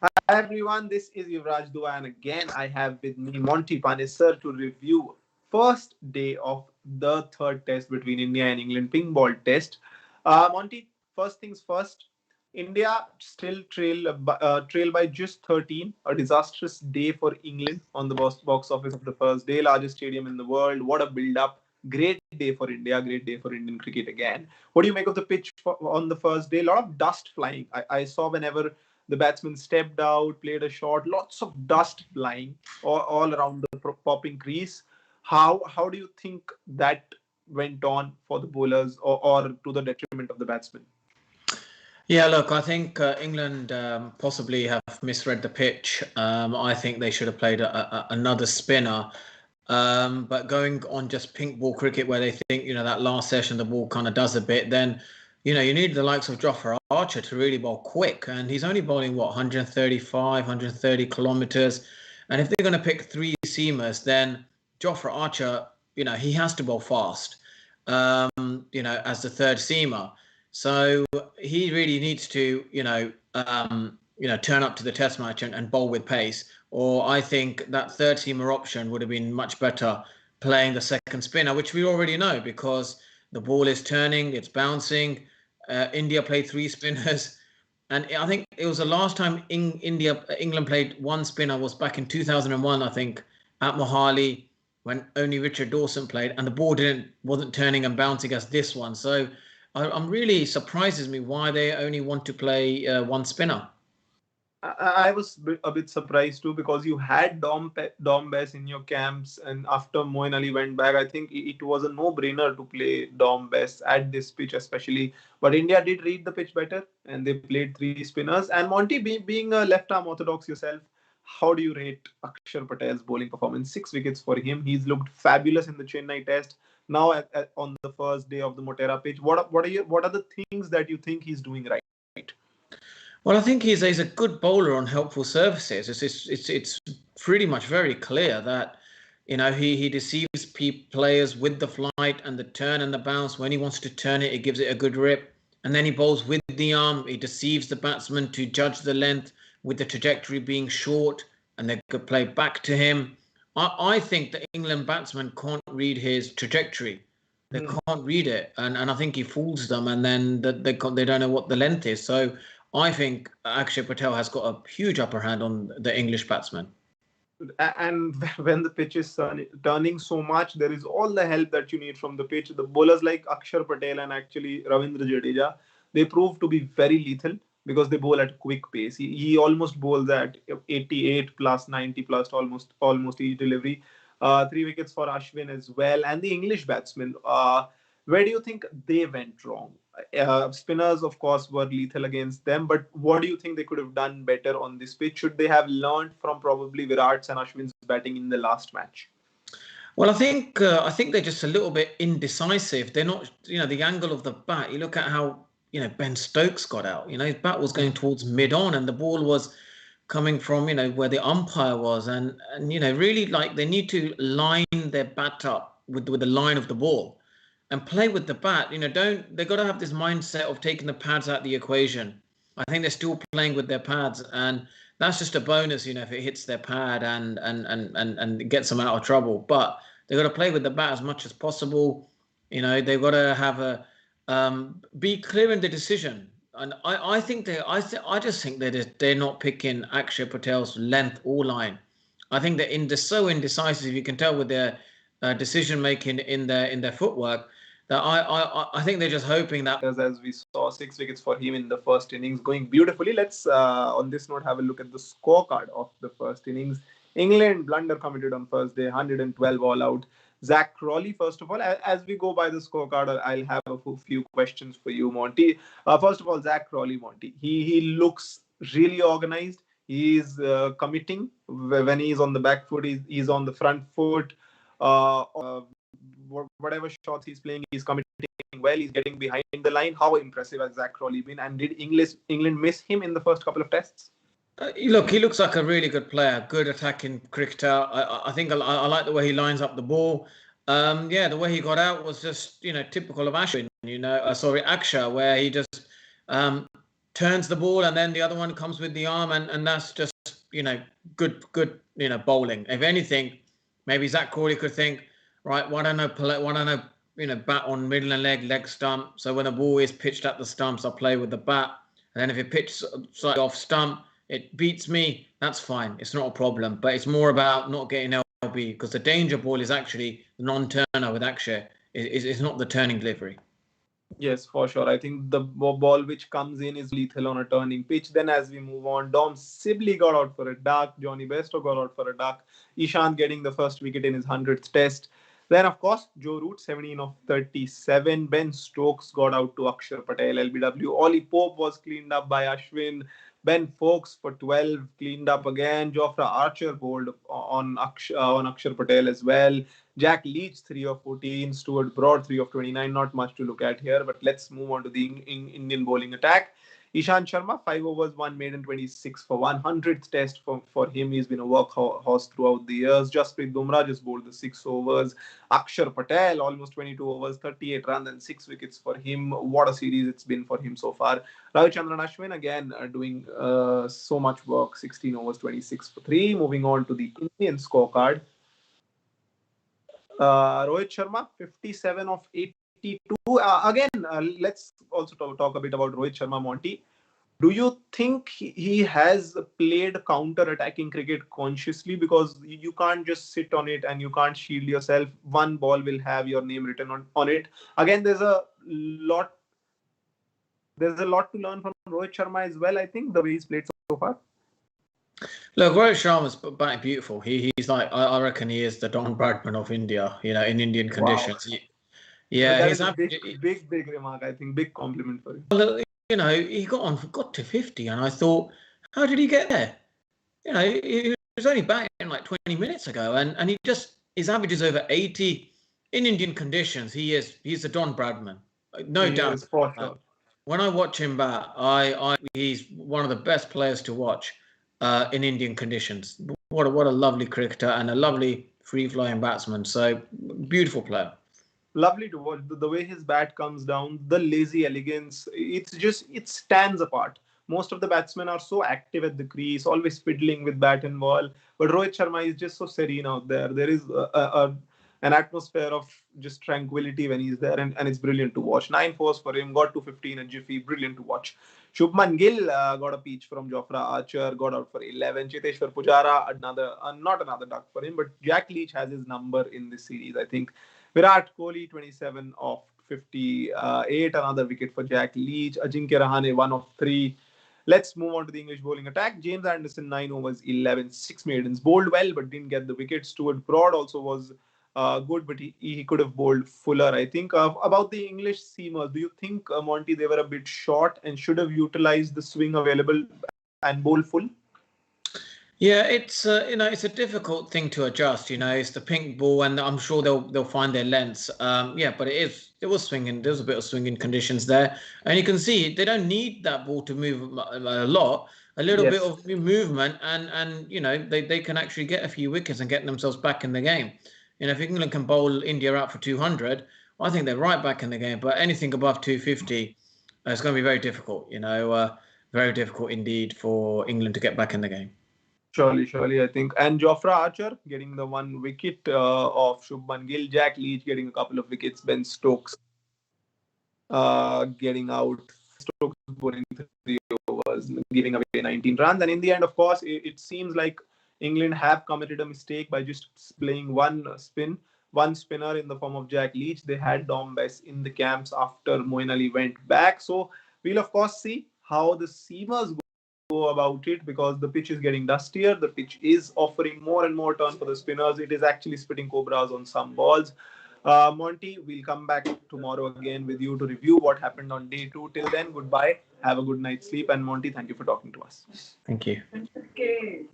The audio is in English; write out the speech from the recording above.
Hi everyone, this is Yuvraj Dua, and again I have with me Monty Panesar to review first day of the third test between India and England, ping ball test. Monty, first things first. India still trail by just 13. A disastrous day for England on the box office of the first day, largest stadium in the world. What a build up! Great day for India, great day for Indian cricket again. What do you make of the pitch on the first day? A lot of dust flying. I saw whenever the batsman stepped out, played a shot, lots of dust flying all around the popping crease. How do you think that went on for the bowlers or to the detriment of the batsmen? Yeah, look, I think England possibly have misread the pitch. I think they should have played another spinner. But going on just pink ball cricket where they think, that last session the ball kind of does a bit, then, you need the likes of Jofra Archer to really bowl quick. And he's only bowling, 135, 130 kilometers. And if they're going to pick three seamers, then Jofra Archer, he has to bowl fast, as the third seamer. So he really needs to, turn up to the test match and bowl with pace. Or I think that third seamer option would have been much better playing the second spinner, which we already know because the ball is turning, it's bouncing. India played three spinners. And I think it was the last time England played one spinner was back in 2001, I think, at Mohali when only Richard Dawson played, and the ball wasn't turning and bouncing as this one. So I'm really surprises me why they only want to play one spinner. I was a bit surprised too because you had Dom Bess in your camps, and after Moeen Ali went back, I think it was a no-brainer to play Dom Bess at this pitch, especially. But India did read the pitch better, and they played three spinners. And Monty, being a left-arm orthodox yourself, how do you rate Akshar Patel's bowling performance? 6 wickets for him. He's looked fabulous in the Chennai Test. Now on the first day of the Motera pitch, what are the things that you think he's doing right? Well, I think he's a good bowler on helpful surfaces. It's pretty much very clear that he deceives players with the flight and the turn and the bounce. When he wants to turn it, he gives it a good rip, and then he bowls with the arm. He deceives the batsman to judge the length with the trajectory being short, and they could play back to him. I think the England batsman can't read his trajectory. They can't read it, and I think he fools them, and then they don't know what the length is. So I think Akshay Patel has got a huge upper hand on the English batsman. And when the pitch is turning so much, there is all the help that you need from the pitch. The bowlers like Akshar Patel and actually Ravindra Jadeja, they prove to be very lethal because they bowl at a quick pace. He almost bowls at 88 plus 90 plus almost each delivery. 3 wickets for Ashwin as well, and the English batsmen. Where do you think they went wrong? Spinners, of course, were lethal against them, but what do you think they could have done better on this pitch? Should they have learned from probably Virat's and Ashwin's batting in the last match? Well, I think they're just a little bit indecisive. They're not, the angle of the bat. You look at how Ben Stokes got out. His bat was going towards mid on, and the ball was coming from where the umpire was, and really like they need to line their bat up with the line of the ball and play with the bat. Don't they got to have this mindset of taking the pads out of the equation. I think they're still playing with their pads, and that's just a bonus, if it hits their pad and gets them out of trouble. But they've got to play with the bat as much as possible. They've got to have a be clear in the decision. And I think I just think they're not picking Akshay Patel's length or line. I think they're so indecisive. You can tell with their decision making in their footwork that I think they're just hoping that. As we saw 6 wickets for him in the first innings, going beautifully. Let's, on this note, have a look at the scorecard of the first innings. England blunder committed on first day, 112 all out. Zach Crawley, first of all, as we go by the scorecard, I'll have a few questions for you, Monty. First of all, Zach Crawley, Monty. He looks really organized. He's committing when he's on the back foot. He's on the front foot. Whatever shots he's playing, he's committing well. He's getting behind the line. How impressive has Zach Crawley been? And did England miss him in the first couple of tests? Look, he looks like a really good player, good attacking cricketer. I think I like the way he lines up the ball. The way he got out was just typical of Ashwin. Sorry, Akshar, where he just turns the ball, and then the other one comes with the arm, and that's just, good, bowling. If anything, maybe Zach Crawley could think, right, why don't I bat on middle and leg stump. So when the ball is pitched at the stumps, I'll play with the bat. And then if it pitches slightly off stump, it beats me. That's fine. It's not a problem. But it's more about not getting LB, because the danger ball is actually the non-turner with Akshar. It's not the turning delivery. Yes, for sure. I think the ball which comes in is lethal on a turning pitch. Then as we move on, Dom Sibley got out for a duck. Johnny Bairstow got out for a duck. Ishant getting the first wicket in his 100th test. Then, of course, Joe Root, 17 of 37. Ben Stokes got out to Akshar Patel, LBW. Ollie Pope was cleaned up by Ashwin. Ben Foakes for 12, cleaned up again. Jofra Archer bowled on Akshar Patel as well. Jack Leach, 3 of 14. Stuart Broad, 3 of 29. Not much to look at here, but let's move on to the Indian bowling attack. Ishant Sharma, 5 overs, 1 maiden, 26 for 100th test for him. He's been a workhorse throughout the years. Jasprit Bumrah just bowled the 6 overs. Akshar Patel, almost 22 overs, 38 runs and 6 wickets for him. What a series it's been for him so far. Ravichandran Ashwin, again, doing so much work. 16 overs, 26 for 3. Moving on to the Indian scorecard. Rohit Sharma, 57 of 82. Let's also talk a bit about Rohit Sharma, Monty. Do you think he has played counter-attacking cricket consciously? Because you can't just sit on it and you can't shield yourself. One ball will have your name written on it. Again, there's a lot to learn from Rohit Sharma as well, I think, the way he's played so far. Look, Rohit Sharma's batting beautiful. He's like, I reckon he is the Don Bradman of India, in Indian conditions. Wow. Yeah, he's a big remark. I think big compliment for him. Well, he got to 50, and I thought, how did he get there? He was only batting like 20 minutes ago, and his average is over 80 in Indian conditions. He's the Don Bradman, no doubt. For sure. When I watch him bat, he's one of the best players to watch in Indian conditions. What a lovely cricketer and a lovely free-flowing batsman. So beautiful player. Lovely to watch. The way his bat comes down, the lazy elegance, it stands apart. Most of the batsmen are so active at the crease, always fiddling with bat and ball. But Rohit Sharma is just so serene out there. There is an atmosphere of just tranquility when he's there, and it's brilliant to watch. 9 fours for him, got to 15 at Jiffy, brilliant to watch. Shubman Gill got a peach from Jofra Archer, got out for 11. Cheteshwar Pujara, not another duck for him, but Jack Leach has his number in this series, I think. Virat Kohli, 27 of 58, another wicket for Jack Leach. Ajinkya Rahane, 1 of 3. Let's move on to the English bowling attack. James Anderson, 9 overs, 11, 6 maidens. Bowled well, but didn't get the wicket. Stuart Broad also was good, but he could have bowled fuller, I think. About the English seamers, do you think, Monty, they were a bit short and should have utilized the swing available and bowled full? Yeah, it's it's a difficult thing to adjust. It's the pink ball, and I'm sure they'll find their lengths. But it was swinging. There was a bit of swinging conditions there, and you can see they don't need that ball to move a lot. A little bit of movement, and they can actually get a few wickets and get themselves back in the game. If England can bowl India out for 200, I think they're right back in the game. But anything above 250, it's going to be very difficult. Very difficult indeed for England to get back in the game. Surely, I think. And Jofra Archer getting the 1 wicket of Shubman Gill. Jack Leach getting a couple of wickets. Ben Stokes getting out. Stokes bowling 3 overs, giving away 19 runs. And in the end, of course, it seems like England have committed a mistake by just playing one spinner in the form of Jack Leach. They had Dom Bess in the camps after Moeen Ali went back. So we'll, of course, see how the seamers go about it, because the pitch is getting dustier. The pitch is offering more and more turn for the spinners. It is actually spitting cobras on some balls. Monty, we'll come back tomorrow again with you to review what happened on day 2. Till then, goodbye. Have a good night's sleep. And Monty, thank you for talking to us. Thank you. Okay.